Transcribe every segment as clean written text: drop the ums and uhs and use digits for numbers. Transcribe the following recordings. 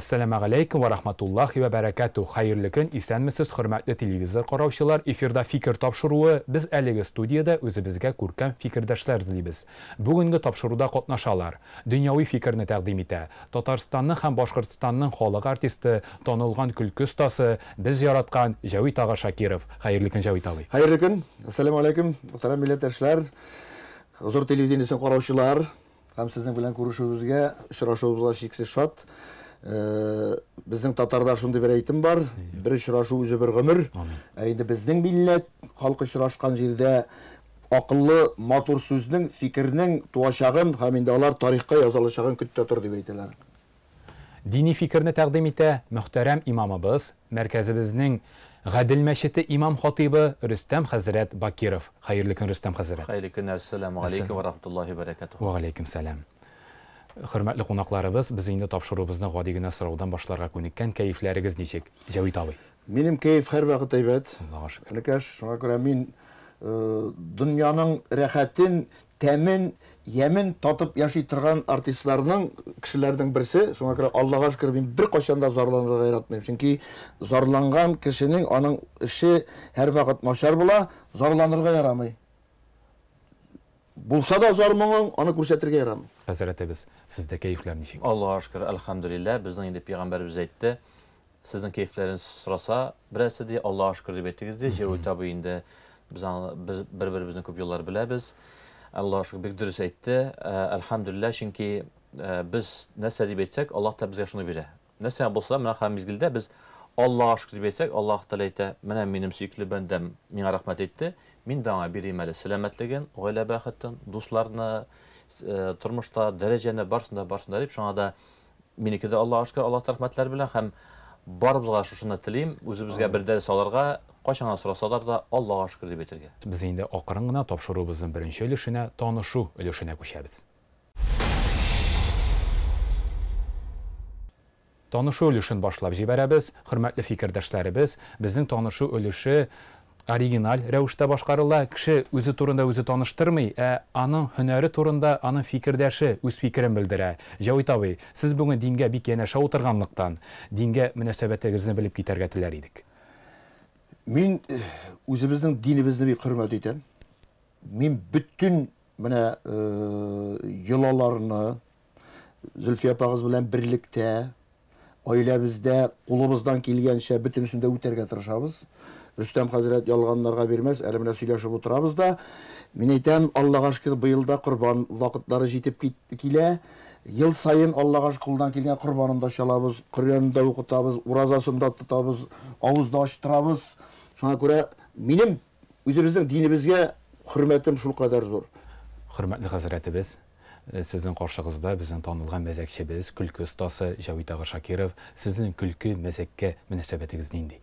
Assalamu alaikum wa rahmatullahi wa barakatuh. Hayırlı gün, isənmisiz, hörmətli televizor qarawçılar. Efirdə fikir tapşırığı. Biz əliga studiyada özümüzə görkəm fikirdəşlər izləyibіз. Bugünkü tapşırıqda qatnaşalar. Dünyavi fikrini təqdim etə. Tatarstanның həm Başqırtıstanның xalq artisti, tanılğan külkü ustası, biz yaratqan Cavit ağa Şakirov. Hayırlı gün Cavit ağa. Hayırlı gün. Assalamu alaikum. Muhtaram milletdaşlar, huzur televizyonisi qarawçılar, hem sizin bilen görüşübüzgə, uçraşuubuzga şeksiz şat. Bizning Tatarda şunday bir aytım var. Bir uçraşuu özü bir ömür. Endi bizning millet halkı uçraşkan jerde akıllı, matur sözning, fikrning tuaşağın, hem indi alar tarixqa yazılacağın kütte tur deb aytılар. Dini fikrini təqdim etə möhtərəm imamımız, mərkəzimizin Gadil Məşidi İmam Xatibi Rüstəm Hazret Bakirov. Hayırlı gün Rüstəm Hazret. Hayırlı günler. Selamun aleyküm ve rahmetullahi ve berekatuhu. Wa aleyküm selam. Hörmətli qonaqlarımız, biz indi tapşırığımızı qadigina sıraudan başlarga ko'nikkan. Keyifləriniz nechik? Cavit abi. Benim keyif her vakit aybat. Allah'a şükür. Ələkəş, şuna görə min dünyanın rəxətin, təmin, yemin tatıp yaşaytırgan artistlarının kişilerden birisi. Şuna görə Allah'a şükür ben bir qaşanda zorlanırga yaratmayayım. Çünkü zorlangan kişinin onun işi her vakit naşar bula, zorlanırga yaramay. Bulsa da zor muğun, onu көрсәтергә yaramay. Hazreti biz, sizde keyifler nechik? Allah'a şükür, elhamdülillah. Bizden yine Peygamberimiz aytdı. Sizin keyifleriniz sırasa, birisi de Allah'a şükür deyip etdiniz. Cevit abi indi biz bir-birimizin köp yolları biləbiz. Allah'a şükür bir dürüst aytdı. Elhamdülillah, çünkü biz nəsə deyip etsək, Allah da bizə şunu verir. Nəsə bolsa, mənə xəm mizgildə biz Allah'a şükür deyip etsək, Allah da aytdı, mənə benim süyüklü bəndəm mənə rəhmət etdi. Min dana biriyim əli selametligin, oğayla bəxəttin, dostlarına, turmuşda, derecene barsında deyip, şuna da minikide Allah'a şükür, Allah rəhmətlər bilən, həm barımızға şuşuna tileyim, özümüzə bir dərs alarga, qaçana sırasalar da Allah'a şükür deyip etirge. Biz indi aqırıngına tapşırığımızın birinci ülüşünə, tanışı ülüşünə koşarız. Tanışı ülüşün başlap jibərəbiz, hörmətli fikirdəşlərimiz, bizning tanışı ülüşü original rəvişdə başqarıla, kişi özü turunda özü tanıştırmay, anın hünəri turunda anın fikirdəşi öz fikrini bildirə. Cavit abi, siz bugün dinge bik yanaşa oturganlıqdan, dinge münasebətinizni bilip gitarga tilər idik. Men özümüzün dinimizni bir hürmet etem. Men bütün mine yılalarını Zülfiye apağız bilen birlikte, ailemizde, kolumuzdan kelgençe bütünüsünde öterge tırışabız. Rüstem Hazret yalganlarga vermez, elimine söyleşip oturabız da. Men aytam, Allah'a şükür bıyılda kurban vakitleri jetip kile. Yıl sayın Allah'a şükür kuldan kelgen kurbanında çalabız, Kur'an'da okutabız, urazasında tutabız, ağızda açtırabız. Şuna göre benim özümüzün dinimizge hürmetim şu kadar zor. Hürmetli Hazretimiz, sizin qarşınızda bizden tanılgan məzəkçimiz, külkü ustası Cavit ağa Şakirov, sizin külkü məzəkə münasebətiniz neydi?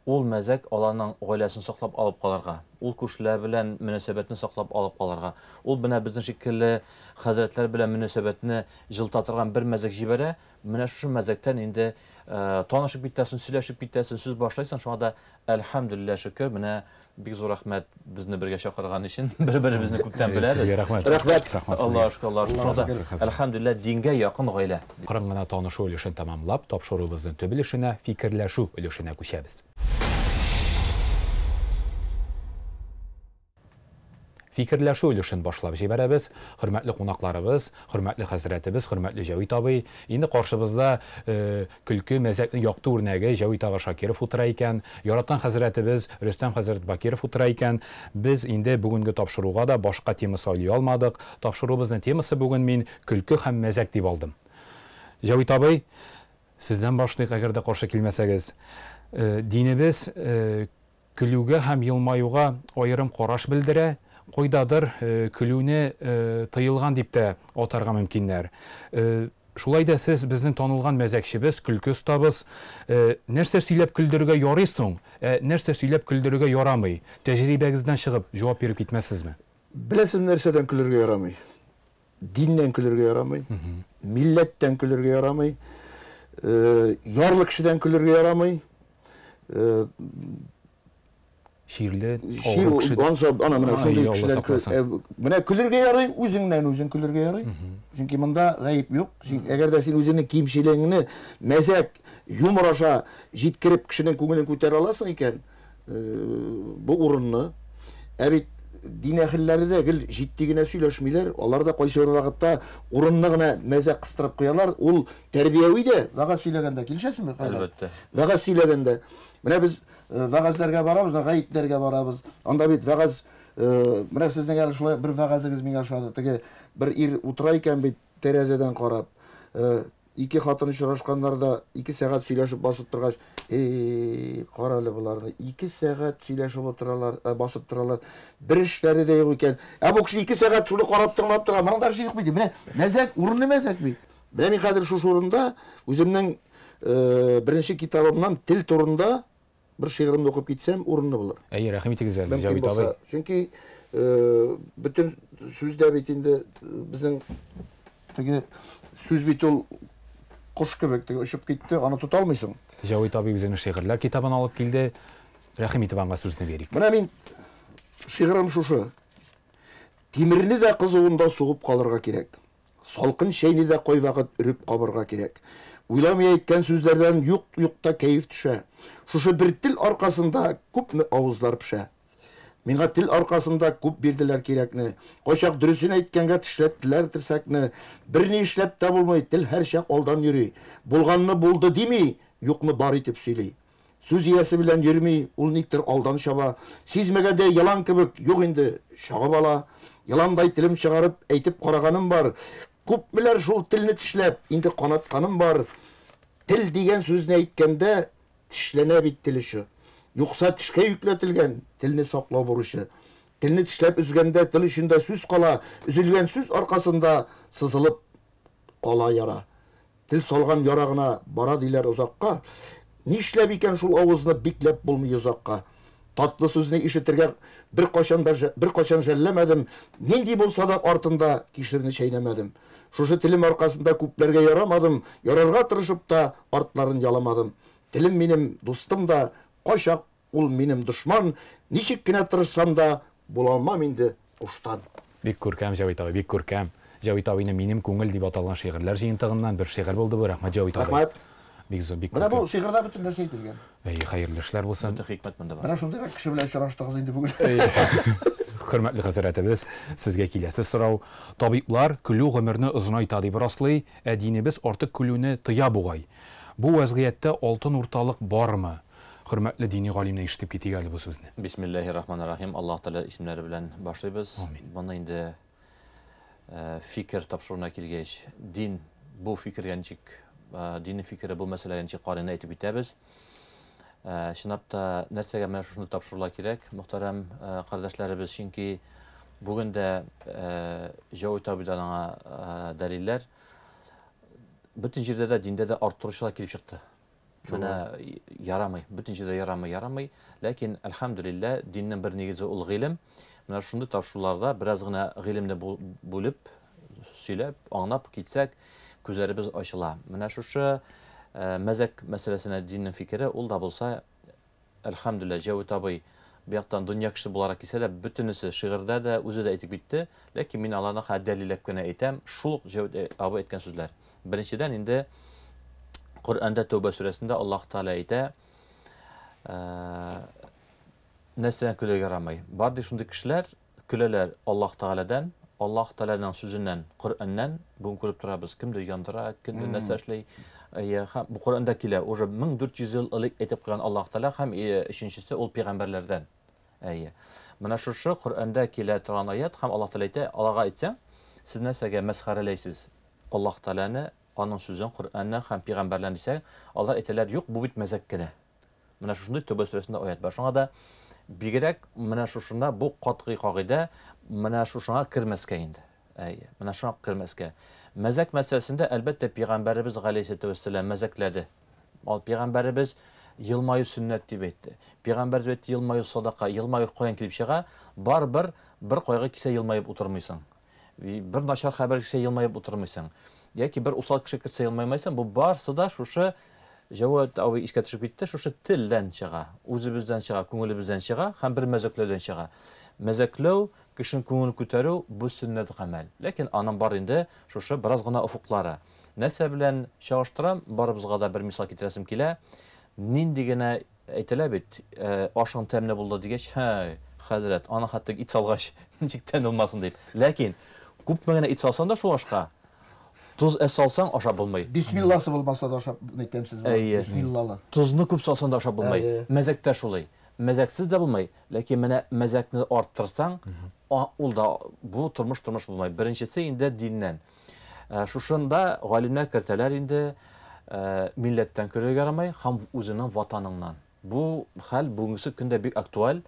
Ol məzək alanın ailəsini saxlab alıb qalarga, ol kuşlar bilən münasebətini saxlab alıb qalarga, ol bina bizden şekilli Hazretler bilən münasebətini jıltatırgan bir məzək jibərə, mənə şu məzəkdən indi tanışıp bitəsin, söyləşib bitəsin, söz başlaysan, şu anda elhamdülillah şükür, mənə bir zor rəhmət bizni birgə şaqırğan için, bir-birimizni köpdən biləriz. Sizə rəhmət. Rəhmət. Allah'a şükür, Allah'a şükür. Şu anda elhamdülillah dinge yakın ailə. Qırıngına tanışı ülüşün tamamlap, tapşırığımızın töbülüşünə, fikirləşu ülüşünə koşarız. Fikirləşu ülüşün başlap jibərəbiz, hörmətli qonaqlarımız, hörmətli Hazretimiz, hörmətli Cavit abi. İndi qarşımızda külkü məzəkli yaxtı örnəgi Cavit ağa Şakirov otura ikən, yaratan Hazretimiz Rüstəm Hazret Bakirov otura ikən, biz indi bugünkü tapşırığa da başqa tema saylay almadıq. Tapşırığımızın teması bugün men külkü həm məzək deyib aldım. Cavit abi, sizdən başlayıq, əgər də qarşı kilməsəgiz. Dinimiz külüge həm yılmayuğa ayırım qaraş bildirə, Qoydadır külüne tıyılgan deyip de otarga mümkünler. Şulay da siz bizden tanılgan məzəkçimiz, külkü ustabız. Nersə söylep küldürüge yarıysın, nersə söylep küldürüge yaramay. Tecrübənizdən шығып cevap verip gitmezsiz mi? Bilesin nerseden külürge yaramay. Dinden külürge yaramay. Milletten külürge yaramay. Yarlı kişiden külürge yaramay. Şiirli, ana şunday kişiler mine külürge yaray, özünden özün külürge yaray. Чөнки монда гаеп юк. Әгәр дә син үзеңнең кимчелегеңне мәзәк, юмор аша җиткереп кешенең күңелен күтәрә аласың икән, бу урынны. Ә бит дин әһелләре дә гел җитди генә сөйләшмиләр. Алар да кайсы бер вакытта урынны гына мәзәк кыстырып куялар. Ул тәрбияви дә, вагаз сөйләгәндә килешәсезме? Әлбәттә. Вагаз сөйләгәндә. Менә без вагазларга барабыз, гаетләргә барабыз. Анда бит вагаз менә сезнең әле шулай бер вагазыгыз миңа ошады. Теге бер ир утыра икән бит тәрәзәдән карап. Ике хатын очрашканнарда 2 сәгать сөйләшеп басып торгач, кара әле буларны. 2 сәгать сөйләшеп утыралар, басып торалар. Бер эшләре дә юк икән. Бу кеше 2 сәгать шуны карап тыңлап тора. Монда шул юк бит. Менә мәзәк, урынлы мәзәк бит. Менә мин хәзер шушы урында үземнең беренче китабымнан тел турында bir şiirimde okuyup gitsem urunlu bulur. Рәхим итегез әле, Җавит абый. Çünkü bütün сүздә бит инде безнең теге сүз бит ул кош кебек теге очып китте, аны тота алмыйсың. Җавит абый үзенең шигырьләр китабын алып килде. Рәхим итеп аңа сүзне берик. Менә мин шигырым шушы. Тимирне дә кызуында сугып калырга кирәк. Салкын шәйне дә кай вакыт үреп кабырга кирәк. Уйламый әйткән сүзләрдән юк-юкта кәеф төшә. Шушы бер тел аркасында күпме авызлар пешә. Миңа тел аркасында күп бирделәр кирәкне. Кайчак дөресен әйткәнгә тешләттеләр терсәкне. Берни эшләп тә булмый, тел һәр чак алдан йөри. Булганны булды дими, юкны бар итеп сөйли. Сүз иясе белән йөрми, ул никтер алдан чаба. Сизмәгәндә ялан кебек юк инде чагып ала. Яландай телем чыгарып әйтеп караганым бар. Күпмеләр шул телне тешләп, инде канатканым бар. Тел дигән сүзне әйткәндә тешләнә бит телеше. Юкса тишкә yüklәтелгән телне саклау бурычы. Телне тешләп үзгәндә тел ичендә сүз кала, үзелгән сүз аркасында сызылып кала яра. Тел салган ярагына бара диләр узакка. Нишләп икән шул авызны бикләп булмый узакка. Татлы сүзне ишетергә бер качан жәлләмәдем. Нинди булса да артында кишерне чәйнәмәдем. Шушы телем аркасында күпләргә ярамадым. Ярарга тырышып та артларын яламадым. Телем минем дустым да, кайчак ул минем дошман. Ничек кенә тырышсам да була алмам инде уштан. Бик күркәм Җавит абый, бик күркәм. Җавит абыйның минем күңел дип аталган шигырьләр җыентыгыннан бер шигырь булды бу. Рәхмәт Җавит абый. Рәхмәт. Бик зур, бик Менә бу күркәм. шигырьдә бөтен нәрсә әйтелгән. Хәерле эшләр булсын. Бөтен хикмәт монда бар. Менә шундый кеше белән очраштыгыз инде бүген. Хөрмәтле хәзрәтебез, сезгә киләсе сорау. Табиблар көлү гомерне озынайта дип раслый, ә динебез артык көлүне тыя бугай. Бу вазгыятьтә алтын урталык бармы? Хөрмәтле дини галимне ишетеп китик әле бу сүзне. Бисмиллаһир-рахманир-рахим. Аллаһ Тәала исемләре белән башлыйбыз. Моны инде фикер тапшыруына килгәч, дин бу фикергә ничек, диннең фикере бу мәсьәләгә ничек карыйны әйтеп китәбез. Чынлап та нәрсәгә менә шуны тапшырыла кирәк, мөхтәрәм кардәшләребез, чөнки бүген дә Җавит абыйдан аңа дәлилләр бөтен җирдә дә диндә дә арттыручылар килеп чыкты. Менә ярамый, бөтен җирдә ярамый, ләкин әлхәмдүлилләh диннең бер нигезе ул гыйлем. Менә шундый тапшыруларда бераз гына гыйлемне бүлеп, сөйләп, аңлап китсәк, күзләребез ачыла. Менә шушы мәзәк мәсьәләсенә диннең фикере ул да булса, әлхәмдүлилләh Җавит абый бу яктан дөнья кеше буларак килсә дә, бөтенесе шигырьдә дә үзе дә әйтеп китте, ләкин мин аларны дәлилләп кенә әйтәм, шул Җавит абый әйткән сүзләр. Беренчедән инде Qur'anda Tövbə surəsində Allah Teala әйтә, nəsələn külə yaramay. Bardı şunday kişilər külələr Allah Teala'dan, Allah Teala'nın sözündən, Qur'andan bunu görüb turabız. Kimdir yandıra, kimdir nəsə эшләй. Bu Qur'anda kilə, oja 1400 il ilk әйтеп qoyan Allah Teala һәм üçüncüsü ул peyğəmbərlərdən. Менә шушы Qur'anda kilə торган аят һәм Allah Teala әйтә, Аллаһка әйтсәң, siz nəsəgə məsxərələysiz Allah Teala'ны Onun sözün Qur'andan һәм peyğəmbərlərini desək, Allah әйтәләр, юк, бу бит мәзәк кенә. Менә шундый Тәүбә сүрәсендә аят бар. Шуңа да бигрәк менә шушында бу катгый кагыйдә менә шушыңа кирмәскә инде. Менә шуңа кирмәскә. Мәзәк мәсьәләсендә әлбәттә пeyğəmbərimiz галәйһиссәләту вәссәлам мәзәкләде. Ал peyğəmbərimiz йылмаю сүннәт дип әйтте. Peyğəmbərimiz әйтте, йылмаю садака, йылмаю каян килеп чыга? Бар бер кайгы кисә йылмаеп утырмыйсың. Бер начар хәбәр кисә йылмаеп утырмыйсың. Яки бер усал кеше кирсә йылмаймайсың, бу барсы да шушы Җавит абый искә төшеп китте, шушы телдән чыга, үзебездән чыга, күңелебездән чыга һәм бер мәзәкләүдән чыга. Мәзәкләү кешенең күңелен күтәрү бу сөннәт гамәл. Ләкин аның бар инде шушы бераз гына уфуклары. Нәрсә белән чагыштырам? Барыбызга да бер мисал китерәсем килә. Нинди генә әйтелә бит, ашың тәмле булды дигәч, хәзрәт, аны хәтта ит салгач ничек тәмле булмасын дип. Ләкин күпме генә ит салсаң да шул ашка туз салсаң ашап булмый. Бисмилласы булмаса да ашап әйтәмсез. Бисмиллалы. Тузны күп салсаң да ашап булмый. Мәзәктә шулай. Мәзәксез дә булмый, ләкин менә мәзәкне арттырсаң, ул да бу тормыш булмай. Беренчесе инде диннән. Шушында галимнәр кертәләр инде милләттән көләргә ярамый, һәм үзенең ватаныңнан. Бу хәл бүгенге көндә бик актуаль.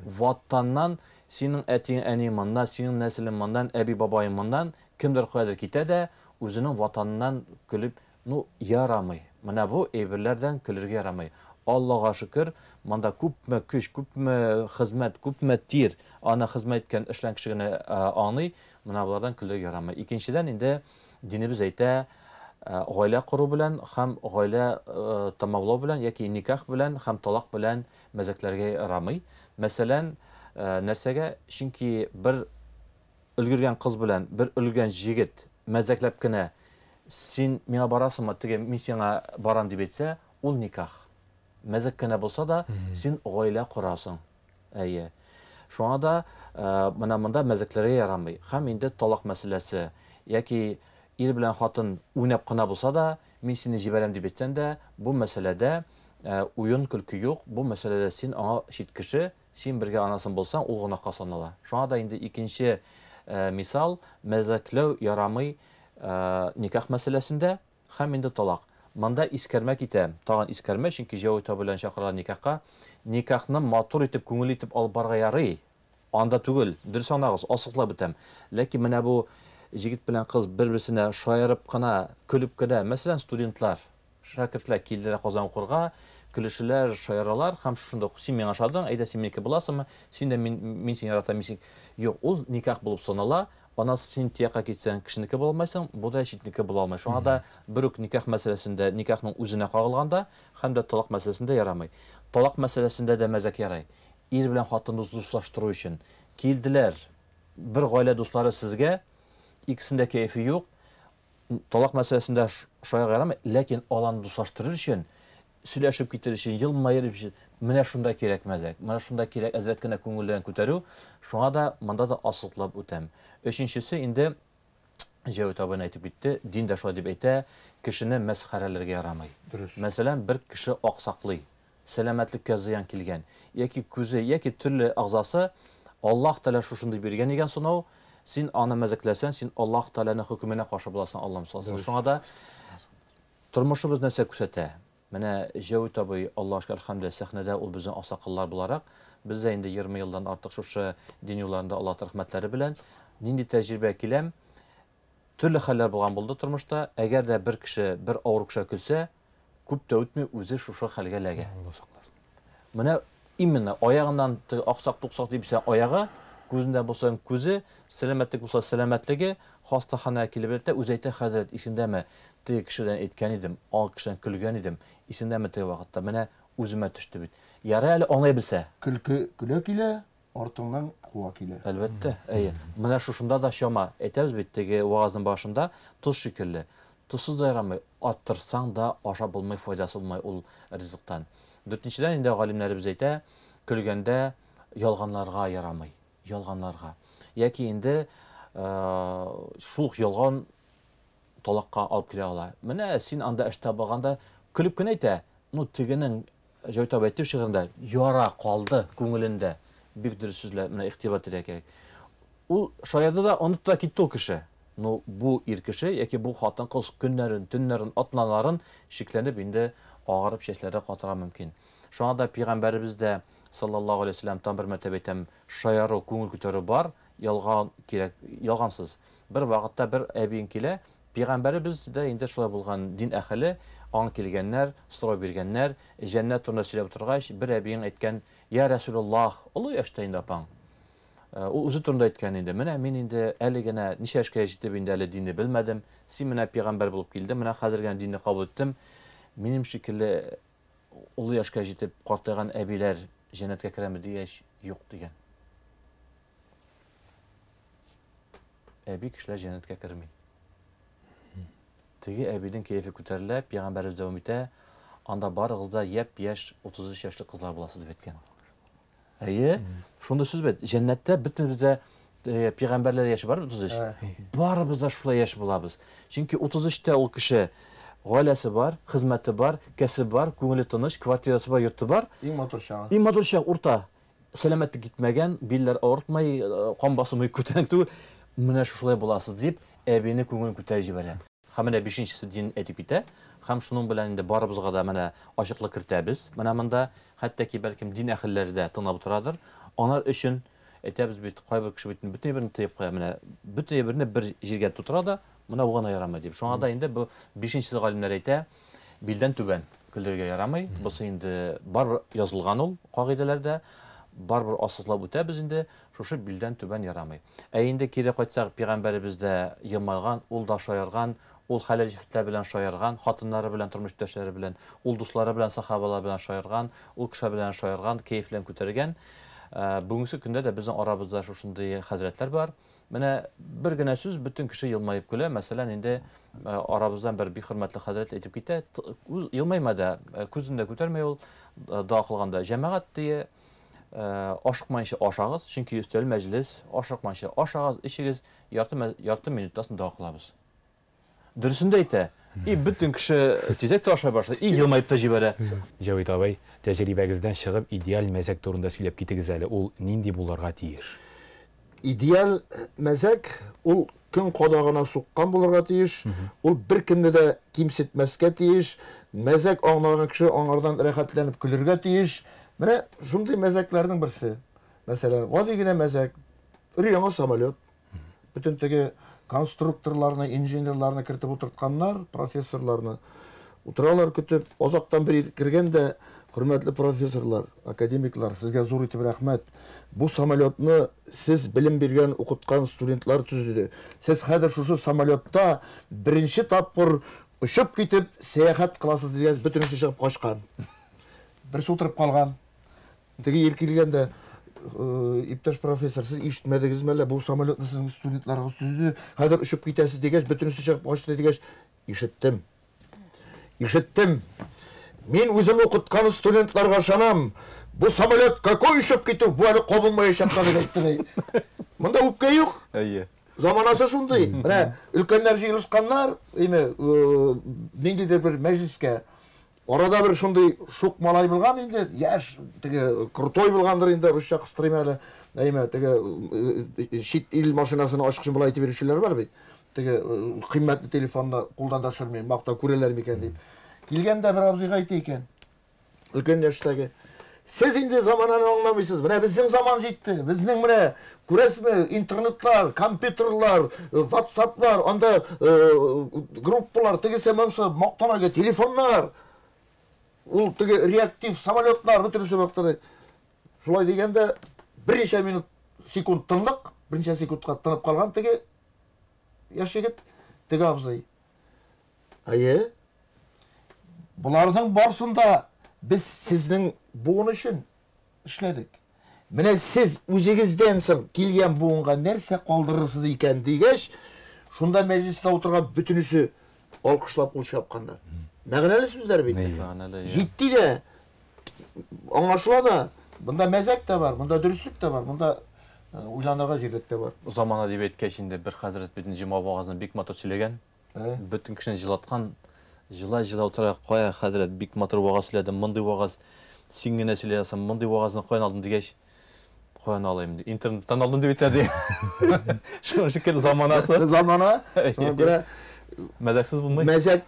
Ватаннан синең әтиң, әниң моннан, синең нәселең моннан, әби бабаең моннан, кемдер кайда китә дә үзенең ватанынан көлеп, ярамый. Менә бу әйберләрдән көләргә ярамый. Аллаға шөкер, монда күпме көч, күпме хезмәт, күпме тир, аны хезмәт иткән эшлән кеше генә аңлый, менә булардан көләргә ярамый. Икенчедән инде динебез әйтә, гаилә кору белән һәм гаилә тамамлау белән яки никах белән һәм талак белән мәзәкләргә ярамый. Мәсәлән, нәрсәгә? Чөнки бер өлгергән кыз белән бер өлгергән җегет мәзәкләп кенә син миңа барасыңмы, теге мин сиңа барам дип әйтсә, ул никах. Мәзәк кенә булса да, син гаилә корасың. Әйе. Шуңа да менә монда мәзәкләргә ярамый. Һәм инде талак мәсьәләсе яки ир белән хатын уйнап кына булса да, мин сине җибәрәм дип әйтсәң дә, бу мәсьәләдә уен көлке юк. Бу мәсьәләдә син аңа чит кеше, син бергә анасың булсаң, ул гына санала. Шуңа да инде икенче мисал, мәзәкләү ярамый никах мәсьәләсендә һәм инде талак. Монда искәрмә китә, тагын искәрмә, чөнки җавыта белән чакырган никахка, никахны матур итеп, күңел итеп алып барга ярый. Анда түгел, дөрес аңлагыз, асыклап бетәм. Ләкин менә бу җегет белән кыз бер-берсенә шаярып кына, көлеп кенә, мәсәлән, студентлар, шәкертләр килделәр Казан укырга, көлешеләр, шаяралар, һәм шунда син миңа ошадың, әйдә син минеке буласыңмы? Син дә мин сине яратам, мин син. Юк, ул никах булып санала. Ана син тияка китсәң, кешенеке була алмайсың, бу да читнеке була алмай. Шуңа да бер үк никах мәсьәләсендә, никахның үзенә кагылганда, һәм дә талак мәсьәләсендә ярамый. Талак мәсьәләсендә дә мәзәк ярый. Ир белән хатынны дуслаштыру өчен килделәр. Бер гаилә дуслары сезгә, икесендә кәефе юк. Талак мәсьәләсендә шуга ярамый, ләкин аланы дуслаштырыр өчен, сөйләшеп китер өчен, елмаер өчен, менә шунда кирәк мәзәк. Менә шунда кирәк әзрәк кенә күңелдән күтәрү. Шуңа да монда да асыклап үтәм. Өченчесе инде Җавит абый әйтеп битте, дин дә шулай дип әйтә, кешене мәсхәрәләргә ярамый. Мәсәлән, бер кеше аксаклый, сәламәтлеккә зыян килгән, яки күзе, яки төрле агзасы Аллаһ Тәала шушындай биргән икән, сонау син аны мәзәкләсәң, син Аллаһ Тәаланың хөкеменә каршы буласың, Аллаһ мөсалласы. Шуңа да тормышыбыз нәрсә күрсәтә? Менә Җавит абый, Аллаһ шөкер, хәмдә сәхнәдә ул безнең асакыллар буларак, без дә инде 20 елдан артык шушы дин юлларында Аллаһ рәхмәтләре белән нинди тәҗрибә киләм, төрле хәлләр булган булды тормышта. Әгәр дә бер кеше, бер авыр кеше көлсә, күп тә үтми үзе шушы хәлгә эләгә. Менә именно аягыннан аксак-туксак дибсә аягы, күзендә булса күзе, сәламәтлек булса сәламәтлеге, хастаханәгә килеп әйтә, үзе әйтә, хәзрәт, исеңдәме? Теге кешедән әйткән идем, ал кешедән көлгән идем, исеңдәме теге вакытта? Менә үземә төште бит. Ярый әле аңлай белсә. Көлке көлә килә, артыңнан куа килә. Әлбәттә, әйе. Менә шушында да шома әйтәбез бит, теге вагызның башында туз шикелле. Тусыз да ярамый, аттырсаң да ашап булмый, файдасы булмай ул ризыктан. Дүртенчедән инде галимнәребез әйтә, көлгәндә ялганларга ярамый. Ялганларга. Яки инде шул ялган талакка алып килә ала. Менә син анда эштә булганда көлеп кенә әйтә, тегенең Җавит абый әйтеп шигырендә яра калды күңелендә. Бик дөрес сүзләр, менә игътибар итәргә кирәк. Ул шаярды да онытта китте ул кеше. Бу ир кеше яки бу хатын кыз көннәрен, төннәрен, атланарын шикләнеп инде агарып чәчләре катыра мөмкин. Шуңа да пәйгамбәребез дә саллаллаһу алейһи ва саллям бер мәртәбә әйтәм, шаяру, күңел күтәрү бар, ялган кирәк, ялгансыз. Бер вакытта бер әбиң килә, пәйгамбәребез дә инде шулай булган дин әһеле, аңа килгәннәр, сорау биргәннәр, җәннәт турында сөйләп торгач, бер әбиң әйткән, "Я Расулуллаһ, олы яшьтә инде апаң." Ул үзе турында әйткән инде. Менә мин инде әле генә ничә яшькә җитеп инде әле динне белмәдем. Син менә пәйгамбәр булып килдең, менә хәзер генә динне кабул иттем. Минем шикелле олы яшькә җитеп картайган әбиләр җәннәткә керәме дигәч, юк дигән. әби кешеләр җәннәткә керми. Теге әбидең кәефе күтәрелә, Пәйгамбәрбез дәвам итә, анда барыгыз да япь-яшь 33 яшьлек кызлар буласыз дип әйткән. Әйе, шунда сүз бит, җәннәттә бөтенебездә Пәйгамбәрләр яше бар 33. Барыбыз да шулай яшь булабыз. Чөнки 33тә ул кеше гаиләсе бар, хезмәте бар, кәсеп бар, күңеле тыныч, квартирасы бар, йорты бар. Иң матур чагы. Иң матур чак урта. Сәламәтлек китмәгән, билләр авыртмай, кан басымы күтәрәк түгел. Менә шулай буласыз дип, әбине күңелен күтәреп җибәрә. Һәм менә 5нчесе дин әйтеп китә. Һәм шуның белән инде барыбызга да менә ачыклык кертәбез. Менә монда хәтта ки бәлкем дин әһелләре дә тыңлап торадыр. Алар өчен әйтәбез бит, кайбер кеше бит бөтен берне тыеп куя, менә бөтен берне бер җиргә тутыра да, менә угына ярамый дип. Шуңа да инде бу 5нчесе галимнәр әйтә, билдән түбән көлдергә ярамый. Бусы инде бар язылган ул кагыйдәләрдә, барбыр асыслап үтәбез инде, шушы билдән түбән ярамый. Ә инде кире кайтсак, Пәйгамбәребездә елмайган, ул да шаярган, ул хәләл җифтләр белән шаярган, хатыннары белән, тормыш иптәшләре белән, ул дуслары белән, сахабалар белән шаярган, ул кеше белән шаярган, кәефлән күтәргән. Бүгенге көндә дә безнең арабызда шушындый хәзрәтләр бар. Менә бер генә сүз бөтен кеше елмаеп көлә. Мәсәлән, инде арабыздан бер бик хөрмәтле хәзрәт әйтеп китә, елмайма да, күзендә күтәрмәй ул, дua кылганда, җәмәгать дие, ашыкмайынча ашагыз, чөнки өстәл мәҗлес, ашыкмайынча ашагыз, ичегез, ярты минуттан дua кылабыз. Дөресен дә әйтә. Бөтен кеше тизәк тә ашай башлый, елмаеп та җибәрә. Җавит абай, тәҗрибәгездән чыгып, идеаль мәзәк турында сөйләп китегез әле. Ул нинди булырга тиеш? Идеаль мәзәк ул көн кадагына суккан булырга тиеш, ул бер кемне дә кимсетмәскә тиеш, мәзәк аңлаган кеше аңардан рәхәтләнеп көлергә тиеш. Менә шундый мәзәкләрнең берсе. Мәсәлән, гади генә мәзәк, яңа самолет, бөтен теге конструкторларны, инженерларны кертеп утыртканнар, профессорларны утыралар көтеп, азактан бер кергәндә, хөрмәтле профессорлар, академиклар, сезгә зур итеп рәхмәт. Бу самолетны сез белем биргән, укыткан студентлар төзеде. Сез хәзер шушы самолетта беренче тапкыр очып китеп сәяхәт кыласыз дигән бөтенесе чыгып качкан. Берсе утырып калган. Теге ир килгәндә, иптәш профессор, сез ишетмәдегезме әллә, бу самолетны сезнең студентларыгыз төзеде, хәзер очып китәсез дигәч, бөтенесе чыгып качты дигәч, ишеттем. Ишеттем. Мин үзем укыткан студентларга ышанам. Бу самолет какой очып китү, бу әле кабылмаячак дип әйтте. Монда үпкә юк. Әйе. Заманасы шундый. Менә өлкәннәр җыелышканнар, ниндидер бер мәҗлескә. Арада бер шундый шук малай булган инде, яшь, теге крутой булгандыр инде, русча кыстырыйм әле. Теге шит ил машинасын ачкычын булай итеп бирүчеләр бар бит. Теге кыйммәтле телефонны кулдан да төшермәй, макта күрәләр микән дип. Килгәндә бер абзыйга әйтә икән. Өлкән яшьтәге. Сез инде замананы аңламыйсыз. Менә безнең заман җитте. Безнең менә күрәсезме, интернетлар, компьютерлар, WhatsApплар, анда группалар, тегесе монсы, мактанага телефоннар. Ул теге реактив самолетлар бөтенесе вакытта. Шулай дигәндә берничә минут, секунд тынлык, берничә секундка тынып калган теге яшь егет, теге абзый. Әйе. Буларның барсында biz сезнең буын өчен эшләдек. Менә сез үзегездән соң килгән буынга нәрсә калдырырсыз икән дигәч, шунда мәҗлестә утырган бөтенесе алкышлап кул чапканнар. Мәгънәле сүзләр бит. Җитди дә, аңлашыла да, монда мәзәк тә бар, монда дөрестлек тә бар, монда уйланырга җирлек тә бар. Заман дип әйткәч инде бер хәзрәт битен җима багазын бик матур сөйләгән. Бөтен кешене җылаткан, җыла утыра, кая хәзрәт бик матур вагаз сөйләде, мондый вагаз син генә сөйләсәң, мондый вагазны каян алдың дигәч, каян алайм ди. Интернеттан алдым дип әйтә. Шуның шикелле заманасы. Замана. Шуңа күрә мәзәксез булмый. Мәзәк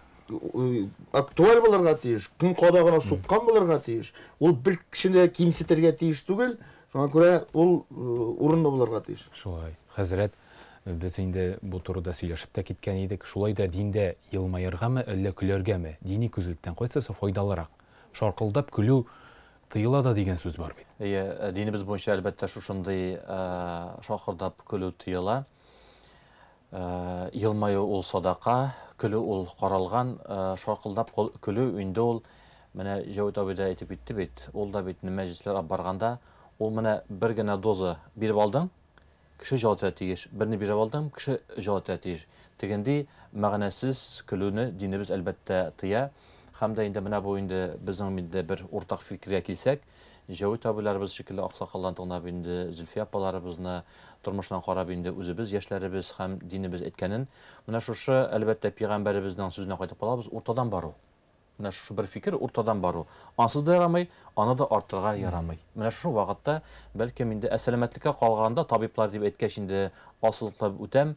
актуаль булырга тиеш, көн кадагына суккан булырга тиеш. Ул бер кешене кимсетергә тиеш түгел. Шуңа күрә ул урынлы булырга тиеш. Шулай. Хәзрәт, без инде бу турыда сөйләшеп тә киткән идек. Шулай да диндә елмаергамы, әллә көләргәме? Дини күзлектән кайсысы файдалырак? Шаркылдап көлү тыела да дигән сүз бар бит. Динебез буенча әлбәттә шушындый шаркылдап көлү тыела. Елмаю ул садака, көлү ул каралган, шаркылдап көлү инде ул менә Җавит абый да әйтеп китте бит. Ул да бит мәҗлесләргә барганда, ул менә бер генә доза биреп алдың, кеше җавап тиеш. Берне биреп алдым, кеше җавап тиеш. Дигәндәй, мәгънәсез көлүне динебез әлбәттә тыя. Һәм дә инде менә бу инде безнең инде бер уртак фикергә килсәк, җавап табыларыбыз шикелле аксакаллан тыңлап инде Зөлфия апаларыбызны тормышынан карап инде үзебез яшьләребез һәм динебез әйткәнен, менә шушы әлбәттә пәйгамбәребезнең сүзенә кайтып калабыз, уртадан бару. Менә шушы бер фикер уртадан бару. Ансыз да ярамый, аны да артырга ярамый. Менә шушы вакытта бәлкем инде әсәламәтлеккә калганда табиблар дип әйткәч инде алсызлыклап үтәм,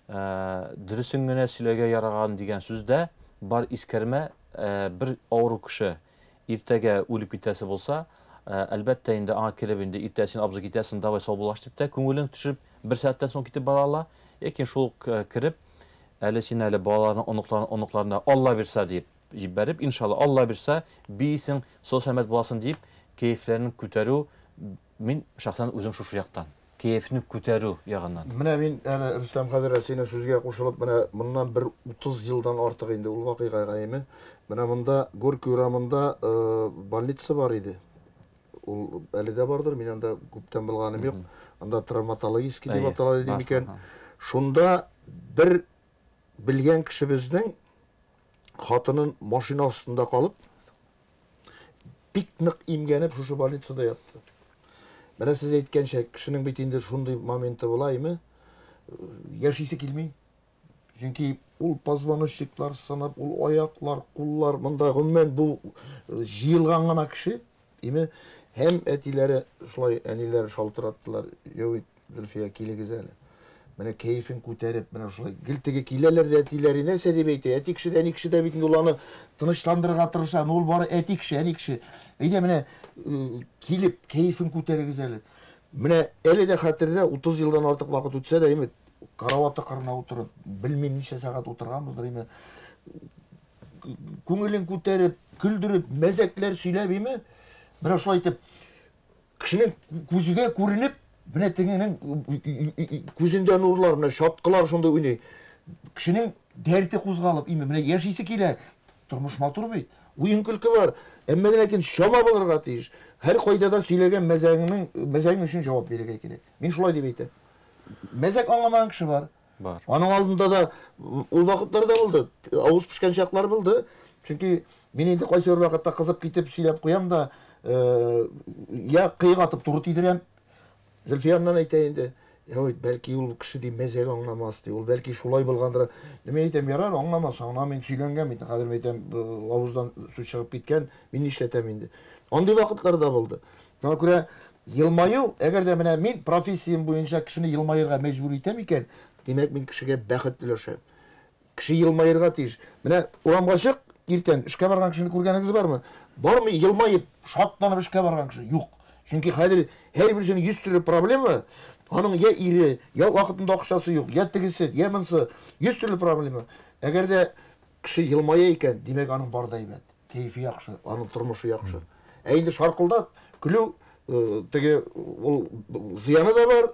дөресен генә сөйләргә яраган дигән сүздә бар искәрмә, бер авыру кеше иртәгә үлеп китәсе булса, әлбәттә инде аңа килеп инде иртәсен абзый китәсен давай саубулаш дип тә күңелен төшереп бер сәгатьтән соң китеп бара ала, яки шул кирип әле син әле балаларның оныкларына Алла бирсә дип җибәреп, иншалла Алла бирсә, бисең сәламәт буласың дип кәефләрен күтәрү, мин шәхсән үзем шушы яктан кәефне күтәрү ягыннан. Менә мин әле Рөстәм хәзрәт сине сүзгә кушылып, менә моннан бер 30 елдан артык инде ул вакыйгага име. Менә монда Горький урамында больница бар иде. Ул әле дә бардыр, мин анда күптән белгәнем юк. Анда травматологический дип атала иде микән. Шунда бер белгән кешебезнең хатынын машина астында калып, бик нык имгәнеп шушы больницада ятты. Менә сез әйткәнчә, кешенең бит инде шундый моменты булаймы? Яшисе килми. Чөнки ул позвоночниклар сынып, ул аяклар, куллар, монда гомумән бу җыелган гына кеше, име? Һәм әтиләре шулай әниләре шалтыраттылар. Юк, Зөлфия килегез әле. Менә кәефен күтәреп, менә шулай гилтеге киләләр дә әтиләре нәрсә дип әйтә. Әти кешедән икесе дә бит инде уланы тынычландырырга тырыша. Ул бары әти кеше, әни кеше. Әйдә менә килеп кәефен күтәрегез әле. Менә әле дә хәтердә 30 елдан артык вакыт үтсә дә, име, караваты кырына утырып, белмим ничә сәгать утырганбыздыр, име. Күңелен күтәреп, күлдереп, мәзәкләр сөйләп, име. Менә шулай итеп кешенең күзгә күренеп, менә тегенең күзендә нурлар, менә шаткылар шунда уйный. Кешенең дәрте кузгалып, име, менә яшисе килә. Тормыш матур бит. Уен көлке бар. Әмма ләкин җавап алырга тиеш. Һәр кайдада сөйләгән мәзәгең өчен җавап бирергә кирәк. Мин шулай дип әйтәм. Мәзәк аңламаган кеше бар. Бар. Аның алдында да ул вакытларда булды. Авыз пишкән чаклар булды. Чөнки мин инде кайсы бер вакытта кызып китеп сөйләп куям да, я кыйгатып туры тидерәм. Зөлфияннан әйтә инде, бәлки ул кеше ди мәзәк аңламас ди. Ул бәлки шулай булгандыр. Мен әйтәм, ярар, аңламас, аңламый сөйләнгән бит. Хәзер әйтәм, авыздан сүз чыгып киткән, мин нишләтәм инде. Андый вакытлар да булды. Шуңа күрә елмаю, әгәр дә менә мин профессиям буенча кешене елмаерга мәҗбүр итәм икән, димәк мин кешегә бәхет теләшәм. Кеше елмаерга тиеш. Менә урамга чык, иртән эшкә барган кешене күргәнегез бармы? Бармы елмаеп, шатланып эшкә барган кеше? Юк. Чөнки хәзер һәрберсенең 100 төрле проблема, аның я ире, я вакытында акчасы юк, я тегесе, я монсы, 100 төрле проблема. Әгәр дә кеше елмая икән, димәк аның бар да әйбәт. Кәефе яхшы, аның тормышы яхшы. Инде шаркылдап көлү, теге ул зыяны да бар.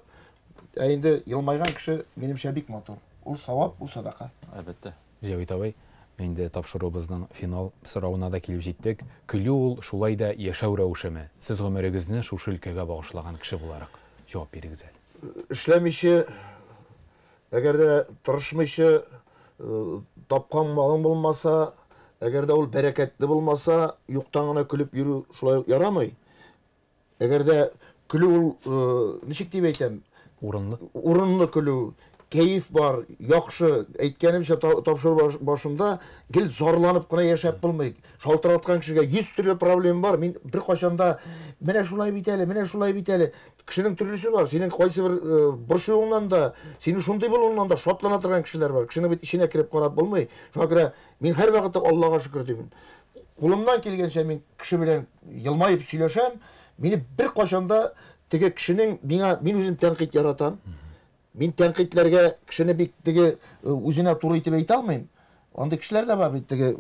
Инде елмайган кеше минемчә бик матур. Ул савап, ул садака. Әлбәттә. Җавит абый, инде тапшыруыбызның финал соравына да килеп җиттек. Көлү ул шулай да яшәү рәвешеме? Сез гомерегезне шушы өлкәгә багышлаган кеше буларак җавап бирегез әле. Эшләмичә, әгәр дә тырышмыйча, тапкан малың булмаса, әгәр дә ул бәрәкәтле булмаса, юктан гына көлеп йөрү шулай ярамый. Әгәр дә көлү ул ничек дип әйтәм? Урынлы көлү, кәеф бар, яхшы. Әйткәнемчә, тапшыру башында гел зарланып кына яшәп булмый. Шалтыраткан кешегә 100 төрле проблема бар. Мин бер качанда менә шулай бит әле, менә шулай бит әле. Кешенең төрлесе бар. Синең кайсы бер борчуыңнан да, синең шундый булуыңнан да шатлана торган кешеләр бар. Кешенең бит ишенә кирип карап булмый. Шуңа күрә мин һәр вакытта Аллага шөкер дибен. Кулымнан килгәнчә мин кеше белән елмаеп сөйләшәм. Мине бер качанда теге кешенең мин үзем тәнкыйть яратам. Мин тәнкыйтьләргә кешене бик теге үзенә туры итеп әйтә алмыйм. Андый кешеләр дә бар бит теге.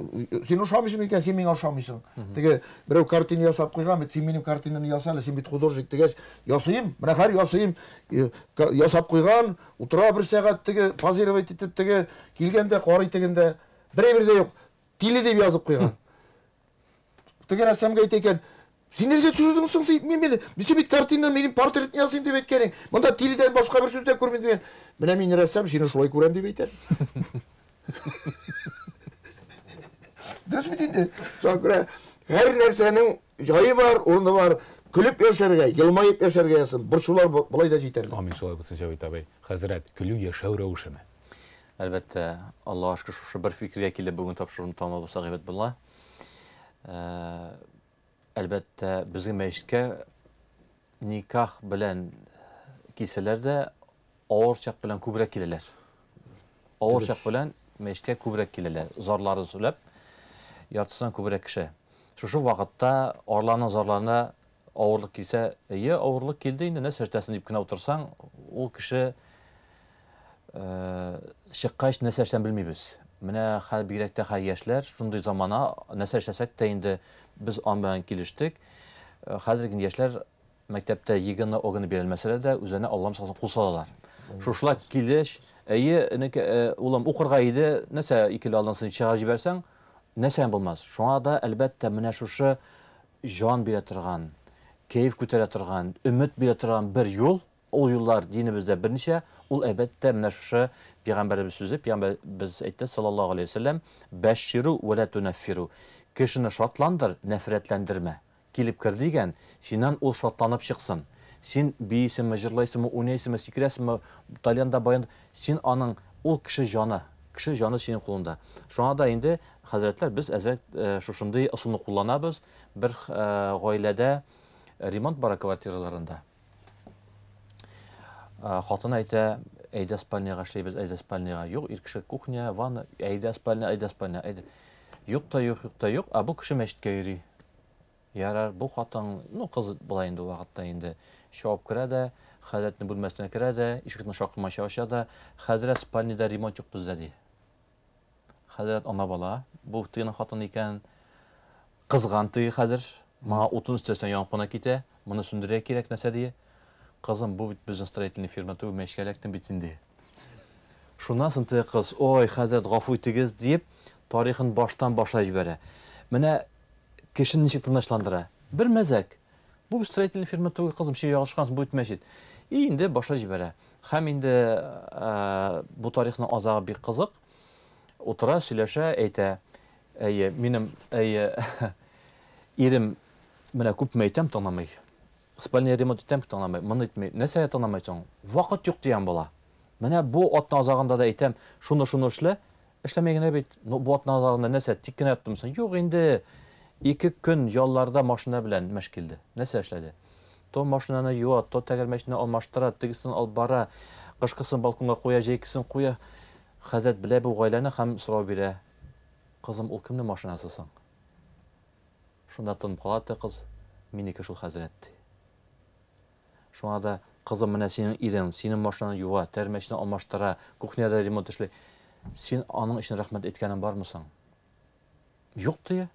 Син ошамыйсың икән, син миңа ошамыйсың. Теге берәү картина ясап куйган бит, син минем картинаны яса әле, син бит художник дигәч, ясыйм, менә һәр ясыйм, ясап куйган, утыра бер сәгать теге позировать итеп теге килгәндә карый тегендә берәй дә юк. Тиле дип язып куйган. Теге рәссамга әйтә икән, Сен нәрсе түсірдіңсің сөйтіп мен бит картина менің портретін ясайым деп еткенің. Мұнда теледен басқа бір сөзден көрмедім. Міне мен рәссам сені шулай көрем деп айтады. Дұрыс бит енді. Соған көре әр нәрсенің жайы бар, орны бар. Күліп яшәргә, елмайып яшәргә ясын. Борчулар былай да җитәрлек. Амин шулай булсын Җавит абый. Хәзрәт, көлү яшәү рәвешеме? Әлбәттә, Аллаһ шөкер шушы бер фикергә килеп бүген тапшыруны тамам булса гыйбат була. Әлбәттә, безгә мәчеткә никах белән киселәр дә авыр чак белән күбрәк киләләр. Авыр чак белән мәчеткә күбрәк киләләр. Зарларын сөйләп, яртысынан күбрәк кеше. Шушы вакытта арларның зарларына авырлык килсә, авырлык килде инде, нәрсә эшләсен дип кенә утырсаң, ул кеше чыккач нәрсә эшләсен белмибез. Менә бигрәк тә яшьләр шундый замана нәрсә эшләсәк тә инде biz an белән килештек. Хәзерге яшьләр мәктәптә егенне огыны бирелмәсәләр дә үзенә Аллам саклап кул салалар. Шушлар килеш, улым укырга иде, нәрсә икеле алдансын чыгар җибәрсәң, нәрсә булмас. Шуңа да әлбәттә менә шушы җан бирә торган, кайф күтәрә торган, өмет бирә торган бер юл, ул юллар динебездә берничә, ул әлбәттә менә шушы Пәйгамбәрбез сүзе, Пәйгамбәрбез әйтте саллаллаһу алейһи ва саллям, бәшширу ва ла тунаффиру. Кешене шатландыр, нәфрәтләндермә. Килеп кер дигән, синнән ул шатланып чыксын. Син бийсеңме, җырлайсыңмы, уйнайсыңмы, сикерәсеңме, талянда баян, син аның ул кеше җаны синең кулында. Шуңа да инде хәзрәтләр без әзрәк шушындый ысулны кулланабыз. Бер гаиләдә ремонт бара квартираларында. Хатын әйтә, әйдә спальняга эшләйбез, әйдә спальняга. Юк, ир кеше кухня, ванна, әйдә спальня, әйдә. Юк та юк, бу кеше мәчеткә йөри. Ярар, бу хатын, кыз була инде вакытта инде. Шауып керә дә, хәзрәтнең бүлмәсенә керә дә, ишекне шакымача ача да, хәзрәт спальняда ремонт юк бездә ди. Хәзрәт ана бала, бу тыйны хатын икән, кызган тый хәзер, маңа утын өстәсән янып кына китә, моны сүндерә кирәк нәрсә ди. Кызым, бу бит безнең строительный фирма түгел, мәчкәлектән бит инде. Шуннан соң тый кыз, ой, хәзрәт гафу итегез дип, тарихын баштан башлап җибәрә. Менә кешене ничек тынычландыра? Бер мәзәк. Бу строительный фирма түгел, кызым, ши ягышкансың, бу мәчет. Инде башлап җибәрә. Һәм инде бу тарихның азагы бик кызык. Утыра, сөйләшә, әйтә, минем ирем менә күпме әйтәм тыңламый. Спальня ремонт итәм тыңламый, моны итмәй. Нәрсә тыңламайсың? Вакыт юк дигән була. Менә бу атның азагында да әйтәм, шуны эшлә. Эшләмәй генә бит. Бу атның азагында нәрсә тик кенә яттымсың? Юк инде. 2 көн ялларда машина белән мәшкилде. Нәрсә эшләде? То машинаны юа, то тәгәрмәчне алмаштыра, тегесен алып бара, кышкысын балконга куя, җәйкесен куя. Хәзрәт белә бу гаиләне һәм сорау бирә. Кызым, ул кемнең машинасы соң? Шунда тынып кала кыз, минеке шул хәзрәт. Шуңа да кызым, менә синең ирең, синең машинаны юа, тәгәрмәчне алмаштыра, кухняда ремонт эшләй. Син аның өчен рәхмәт әйткәнең бармы соң? Юк дия.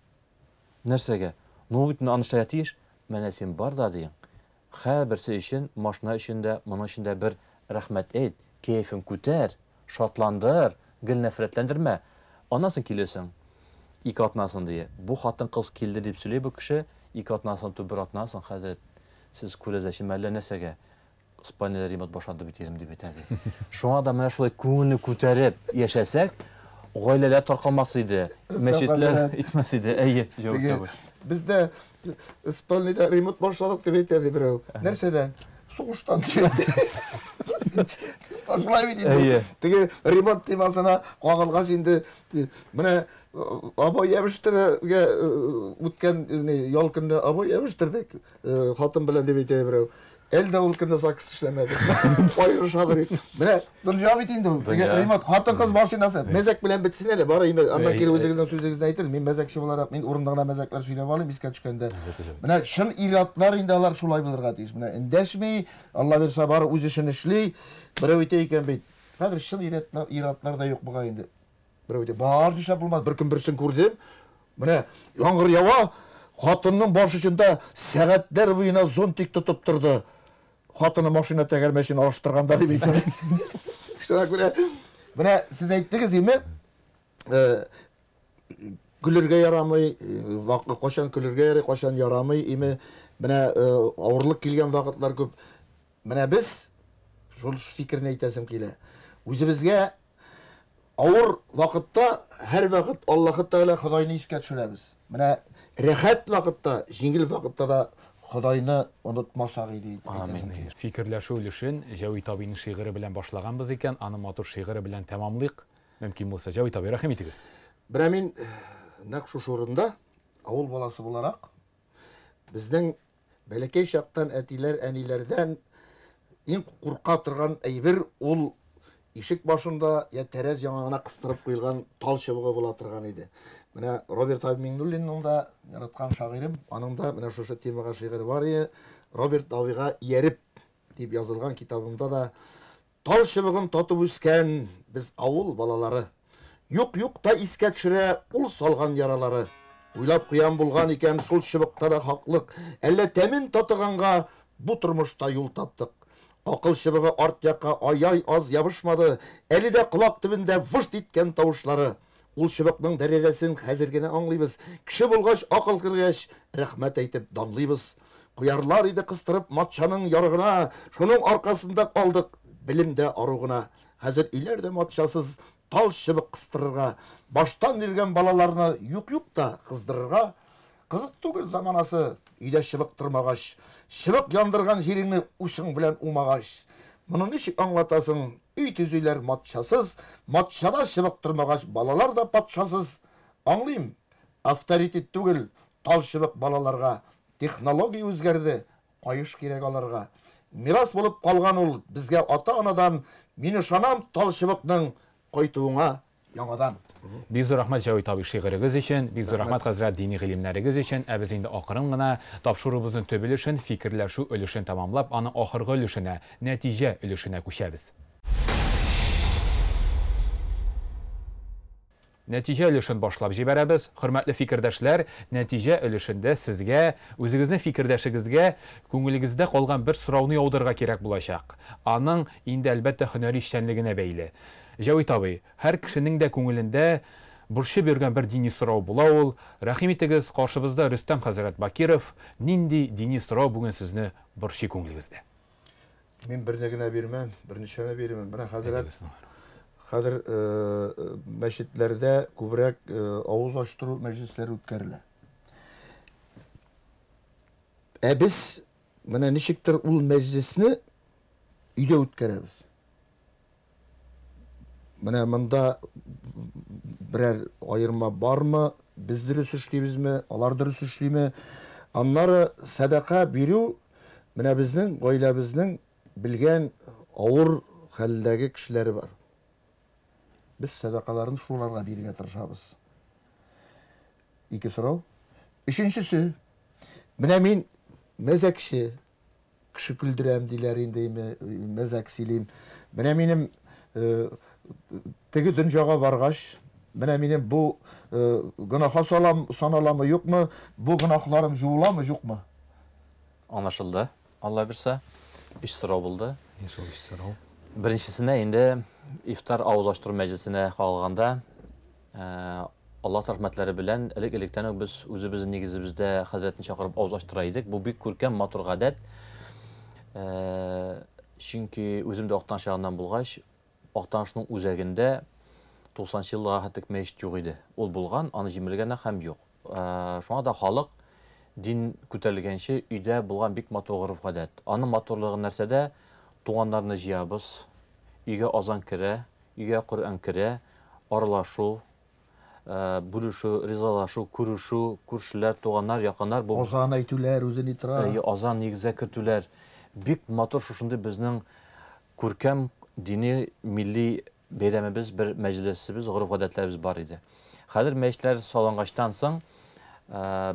Нәрсәгә? Бит аны эшләргә тиеш. Менә син бар да диң. Һәрберсе өчен, машина өчен дә, моның өчен дә бер рәхмәт әйт, кайфын күтәр, шатландыр, гел нәфрәтләндермә. Аннан соң киләсең. 2 атнасын дия. Бу хатын кыз килде дип сөйли бу кеше, 2 атнасын түбер атнасын хәзрәт. Сез күрәзәче мәллә нәрсәгә? Спальня ремонт башланды бит ирем дип әйтә. Шуңа да менә шулай күңелне күтәреп яшәсәк, гаиләләр таркалмас иде, мәчетләр итмәс иде. Җавап. Бездә спальняда ремонт башладык дип әйтә берәү. Нәрсәдән? Сугыштан дип. Шулай бит инде. Теге ремонт темасына кагылгач инде менә абай ябыштырга үткән ял көнне абай ябыштырдык. Хатын белән дип әйтә берәү. Әлдә ул көнне сакс эшләмәде. Айрышадыр. Менә дөнья бит инде ул. Ремонт хатын кыз машинасы. Мәзәк белән бетсен әле. Бара име. Аннан кире үзегезнең сүзегезне әйтер. Мин мәзәкче буларак, мин урында гына мәзәкләр сөйләп алам, искә төшкәндә. Менә шын иратлар инде алар шулай булырга тиеш. Менә эндәшми, Алла берсә бары үз эшен эшли. Берәү әйтә икән бит. Хәзер шын иратлар да юк буга инде. Берәү әйтә, бар дишләп булмас. Бер көн берсен күрдем. Менә яңгыр ява, хатынның баш очында сәгатьләр буена зонтик тотып торды. Хатыны машина тәгәрмәчен алыштырганда дип әйтә. Шуңа күрә менә сез әйттегез име? Gülürge yaramay, koşan gülürge yaray, koşan yaramay, ime bana ağırlık kelgen vakitler köp. Bana biz şol fikrini aytasım kile. Özümüzge ağır vakitte her vakit Allah'ı Teala Xudayını isket düşüremiz. Bana rahat vakitte, jingil vakitte da Xudayını unutmasak idi. Amin. Fikirleşu ülüşün Javi Tabi'nin şiiri bilen başlaganbız iken, anı matur şiiri bilen tamamlayık. Mümkün olsa Javi Tabi, rahim etiniz. Biremin nakşu şuurunda avul balası olarak bizden belekey şaktan etiler enilerden en kurqa turgan eybir ol işik başında ya terez yanına kıstırıp koyulgan tal şıvığı bola turgan idi. Mine Robert Davi Mingdullin'in da yaratkan şagirim, anın da mine şu temaga şiiri var ya, Robert Davi'ga yerip deyip yazılgan kitabımda da tal şıvığın tatıp üsken biz avul balaları. Yok da isket düşüre ul salgan yaraları. Uylap kıyan bulgan iken şul şıvıkta da haklık. Elle temin tatıganға bu turmuşta yol taptık. Akıl şıvığı art yaka ay az yabışmadı. Eli de kulak tübünde vışt itken tavuşları. Ул şıvıkның derecesini hazırgene anlayız. Kişi bulgaç akıl kırgaç rahmet eytip damlayız. Kuyarlar idi kıstırıp matçanın yarığına. Şunun arkasında kaldık bilimde arığına. Hazır ileride matçasız tal şıvık kıstırırga. Baştan irgen balalarını yuk da kızdırırga. Kızık tugul zamanası үйde şıvık tırmagaç. Şıvık yandırgan jeringni uşың bilen umagaç. Bunu nişik anlatasın? Üy tüzüler matçasız, matçada şıvık tırmagaç balalar da patşasız. Anlayayım. Avtoritet tugul tal şıvık balalarga. Технология өзгерді, қайыш керек аларға. Мирас болып қалған ол бізге ата-анадан, мені шанам тал шыбықның қойтуыңа яңадан. Biz rahmet Javi Tabi şiiriniz için, biz rahmet Hazret dini ilimleriniz için, biz indi akırın gına tapşırımızın töbülüşün, fikirleşu ölüşün tamamlap, anı ahırgı ölüşüne, netice ölüşüne kuşabiz. Netice ölüşün başlap jiberəbiz. Hürmetli fikirdaşlar, netice ölüşündə sizge, özünüzün fikirdaşınızga, көңіліңізdə қалған bir soravını yaudırğa kerek bulacaq. Anın indi əlbəttə hünəri işçənligine beyli. Javi Tabi, her kişinin de көңілінде burşı bergen bir dini sorav bula ol. Rahim etiniz, karşımızda Rüstem Hazret Bakirov, nindi dini sorav bugün sizni burşı көңіліңізdə. Men bir negine bermem, bir nişana bermem. Bana Hazret Hazır meşitlerde kübrek ağız açtırı meclisleri ütkeriler. Biz bana nişiktir ul meclisini üyde ütkeremiz. Bana mında birer ayırma var mı? Biz dürüst işleyimiz mi? Alar dürüst işleyim mi? Onları sadaka biriu bana bizden, goyla bizden bilgen ağır haldagi kişileri var. Biz sadakalarını şuralarga birge tırışabız. İki soru. Üçüncüsü, men mezek kişi güldürem dilerindeyim, mezek sileyim. Benim teki dünyaga bargaç, benim bu günaha sanalamı yok mu? Bu günahlarım juula mı yok mu? Anlaşıldı. Allah bilse iş sıra buldu. Yaşıl iş sorav. Birincisinde indi iftar ağızlaştırma meclisine kalganda Allah rahmetleri bilen ilikten biz özümüzün negizimizde Hazretini çağırıp ağızlaştıraydık. Bu büyük kurken matur gadet. Çünkü özümde Oktan şahından bulgaç, Oktanşının üzerinde 90 yıllığa hattık meşit yok idi. Ol bulgan, anı jimirgene hem yok. Şu anda halk din küterligenşi üyde bulgan büyük matur gırıf gadet. Anı maturluğun nersede tuğanlarını jiyabız, üye azan kire, üye Kur'an kire, aralaşu, buluşu, rizalaşu, kuruşu, kurşular, tuğanlar, yakınlar. Azan eytüler, özün itira. Azan negize kirtüler. Büyük matur şuşunda bizning kurkem dini milli beyremimiz, bir meclisimiz, gırıf adetlerimiz var idi. Hazır meclisler salongaçtan soň,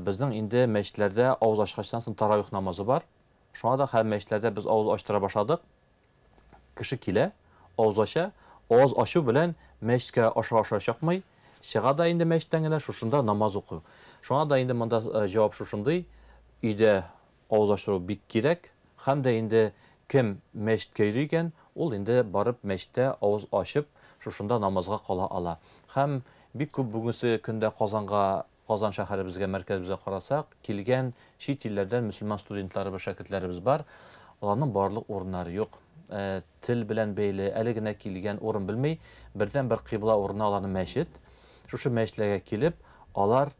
bizning indi meclislerde ağız açkaçtan soň taravih namazı var. Şu anda her meclislerde biz ağız açtıra başladık. Kişi kile, ağız aşa, ağız aşı bilen meclisке aşağı çakmay, şeğa da indi meclisten gelen şuşunda namaz oku. Şu anda indi manda cevap şuşunday, üyde ağız açtırı bik gerek, hem de indi kim meclis keyriyken, ol indi barıp mecliste ağız açıp şuşunda namazga kala ala. Hem Бик күп бүгенге көндә Казан шәһәребезгә, мәркәзебезгә карасак, килгән чит илләрдән мөселман студентларыбыз, шәкертләребез бар. Аларның барлык урыннары юк. Тел белән бәйле, әле генә килгән урын белмәй, бердән-бер кыйбла урыны аларның мәчет. Шушы мәчетләргә килеп, алар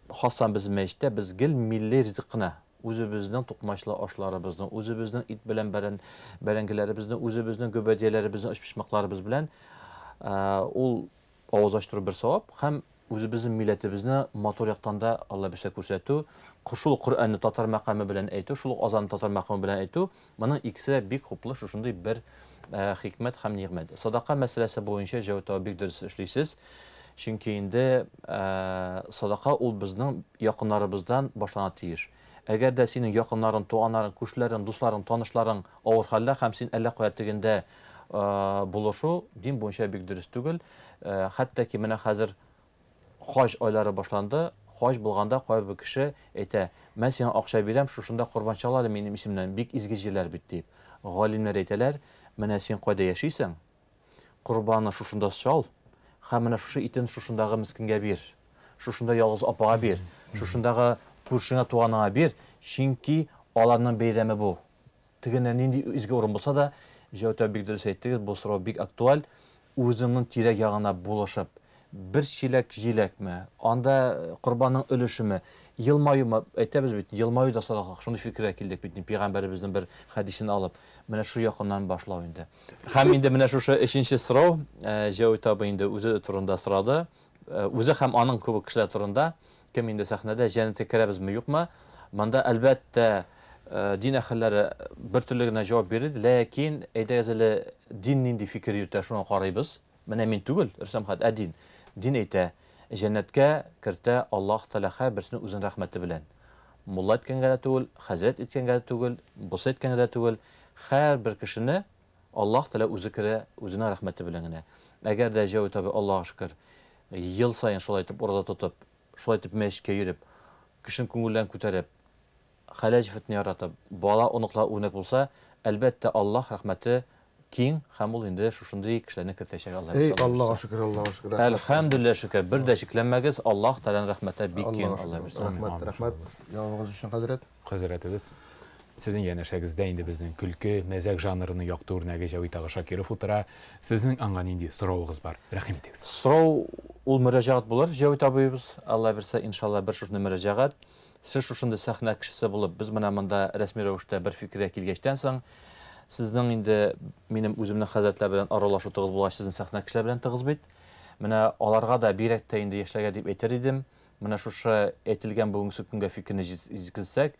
хасан безнең мәчеттә без гел милли ризыкны, үзебезнең тукмачлы ашларыбызны, үзебезнең ит белән бәрәңгеләребезне, үзебезнең göбәдияләребезне, эшпишмакларыбыз белән ул авыз ачтыру бер савап, һәм үзебезнең милләтебезне матур яктан да Алла бирсә күрсәтү, шул Коръәнне татар мәкаме белән әйтү, шул азан татар мәкаме белән әйтү, моның икесе бик хуплы шушындый бер хикмәт һәм нигъмәт. Садака мәсьәләсе буенча Җавит бик дөрес эшлисез. Чөнки инде садака ул безнең якыннарыбыздан башлана тиеш. Әгәр дә синең якыннарың, туганнарың, күршеләрең, дусларың, танышларың авыр хәлдә һәм син әллә кая тегендә булышу дин буенча бик дөрес түгел. Хәтта ки менә хәзер хаҗ айлары башланды. Хаҗ булганда кайбер кеше әйтә: "Мен сиңа акча бирәм, шушында корбан чалады минем исемнән, бик изге җирләр бит" дип. Галимнәр әйтәләр: "Менә син кайда яшисең? Корбанны шушында чал, һәм менә шушы итен шушындагы мискенгә бир. Шушында ялгыз апага бир. Шушындагы күршеңә, туганыңа бир, чөнки аларның бәйрәме бу." Тегенә нинди изге урын булса да, Җавит бик дөрес әйттегез, бу сорау бик актуаль. Үзеңнең тирәк ягына булышып, bir çilek җиләкме, анда корбанның өлешеме, елмаюмы, әйтәбез бит, елмаю да садакалык. Шундый фикергә килдек бит, Пәйгамбәребезнең бер хәдисен алып, менә шу якыннан башлау инде. Һәм инде менә шушы 3нче сорау, Җавит абый инде үзе турында сорады. Үзе һәм аның күп кешеләр турында, кем инде сәхнәдә җәннәткә керәбезме, юкмы? Монда әлбәттә дин әһелләре бер төрле генә җавап бирде, ләкин әйдәгез әле дин нинди фикер йөртә, шуны карыйбыз. Менә мин түгел, Рөстәм хат әдин. Дин әйтә, җәннәткә кертә Аллаһ Тәгалә берсенең үзенең рәхмәте белән. Мулла әйткәнгә дә түгел, хәзрәт әйткәнгә дә түгел, бусы әйткәнгә дә түгел. Һәрбер кешене Аллаһ Тәгалә үзе керә үзенең рәхмәте белән генә. Әгәр дә Җавит абый, Аллаһка шөкер, ел сайын шулай итеп урада тотып, шулай итеп мәчеткә йөреп, кешенең күңелен күтәреп, хәләҗфетне яратып, бала оныклар үрнәк булса, әлбәттә Аллаһ рәхмәте киң һәм ул инде шушындый кешеләрне кертәчәк Аллаһ. Аллаһка шөкер, Аллаһка шөкер. Әлхәмдүлилләһ шөкер. Бер дә шикләнмәгез, Аллаһ Тәгаләнең рәхмәте бик киң, Аллаһ бирсен. Рәхмәт. Җавабыгыз өчен хәзрәт. Хәзрәтебез, сезнең янәшәгездә инде безнең күлке, мәзәк жанрының якты үрнәге Җавит Шакиров утыра. Сезнең аңа нинди сорауыгыз бар? Рәхим итегез. Сорау ул мөрәҗәгать булыр, Җавит абыйбыз. Алла бирсә, иншалла бер шушы мөрәҗәгать. Сез шушында сәхнә кешесе булып, без менә монда рәсми рәвештә бер фикергә килгәчтән соң, сезнең инде минем үземнең хәзрәтләр белән аралашу тыгыз булгач, сезнең сәхнә кешеләр белән тыгыз бит. Менә аларга да бирәк тә инде яшьләргә дип әйтер идем. Менә шушы әйтелгән бүгенге көнгә фикерне җиткезсәк,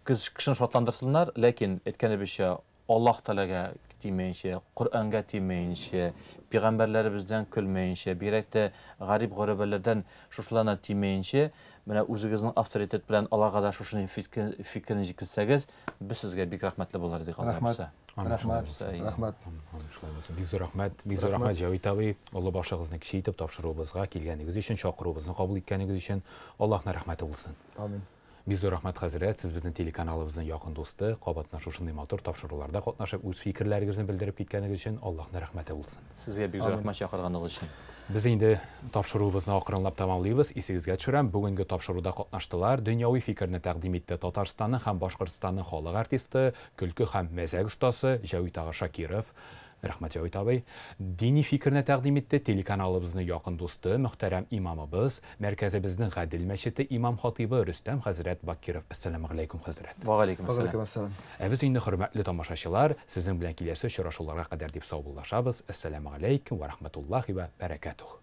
кешене шатландырсыннар, ләкин әйткәнебезчә, Аллаһ Тәгаләгә тимәенчә, Коръәнгә тимәенчә, пәйгамбәрләребездән көлмәенчә, бирәк тә гарип гәрәбәләрдән шушыларына тимәенчә, менә үзегезнең авторитет белән аларга да шушы фикерне җиткезсәгез, без сезгә бик рәхмәтле булыр дип Рәхмәт. Бик зур рәхмәт Җавит абый, Алла башыгызны кече итеп тапшыруыбызга килгәнегез өчен, чакыруыбызны кабул иткәнегез өчен Аллаһның рәхмәте булсын. Амин. Бик зур рәхмәт хәзрәт, сез безнең телеканалыбызның якын дусты, кабатна шушындый матур тапшыруларда катнашып, үз фикерләрегезне белдереп киткәнегез өчен Аллаһның рәхмәте булсын. Сезгә бик зур рәхмәт чакырганыгыз өчен. Без инде тапшыруыбызны акрынлап тамамлыйбыз. Исегезгә төшерәм, бүгенге тапшыруда катнаштылар. Дөньяви фикерне тәкъдим итте Татарстанның һәм Башкортстанның халык артисты, көлке һәм мәзәк остасы Җавит Шакиров. Рәхмәт Җавит абый. Дини фикерне тәкъдим итте телеканалыбызның якын дусты, мөхтәрәм имамыбыз, мәркәзебезнең Гадел мәчете имам хатибы Рөстәм хәзрәт Бакиров. Ассаламу алейкум хәзрәт. Ва алейкум ассалам. Без инде хөрмәтле тамашачылар, сезнең белән киләсе очрашуларга кадәр дип саубуллашабыз. Ассаламу алейкум ва рахматуллаһи ва баракатух.